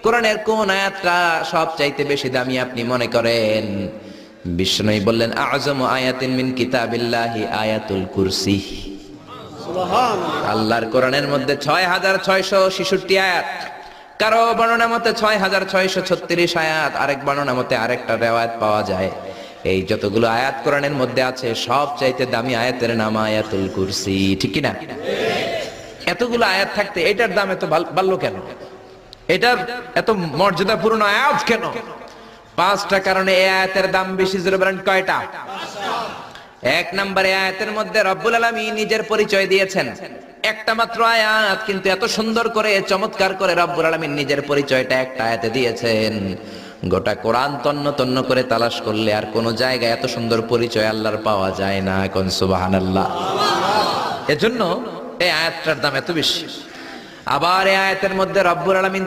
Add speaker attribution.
Speaker 1: কোরআনের কোন আয়াতটা সবচাইতে বেশি দামি আপনি মনে করেন? বিষ্ণু বললেন আযমু আয়াতিন মিন কিতাবিল্লাহি আয়াতুল কুরসি। সুবহানাল্লাহ। আল্লাহর কোরআনের মধ্যে 6666 আয়াত, কারো বর্ণনা মতে 6636 আয়াত, আরেক বর্ণনা মতে আরেকটা রিওয়ায়াত পাওয়া যায়। এই যতগুলো আয়াত কোরআনের মধ্যে আছে সবচাইতে দামি আয়াতের নাম আয়াতুল কুরসি, ঠিক কি না? এতগুলো আয়াত থাকতে এটার দাম এত বাড়লো কেন? এটার এত মর্যাদাপূর্ণ আয়াত কেন? 5টা কারণে এই আয়াতের দাম বেশি। জোরে বলেন কয়টা? 1 নম্বরে আয়াতের মধ্যে রব্বুল আলামিন নিজের পরিচয় দিয়েছেন। একটা মাত্র আয়াত, কিন্তু এত সুন্দর করে চমৎকার করে রব্বুল আলামিন নিজের পরিচয়টা একটা আয়াতে দিয়েছেন। গোটা কোরআন তন্ন তন্ন করে তালাশ করলে আর কোন জায়গায় এত সুন্দর পরিচয় আল্লাহর পাওয়া যায় না। কোন সুবহানাল্লাহ। এজন্য এই আয়াতটার দাম এত বেশি। আবার এই আয়াতের মধ্যে রব্বুল আলামিন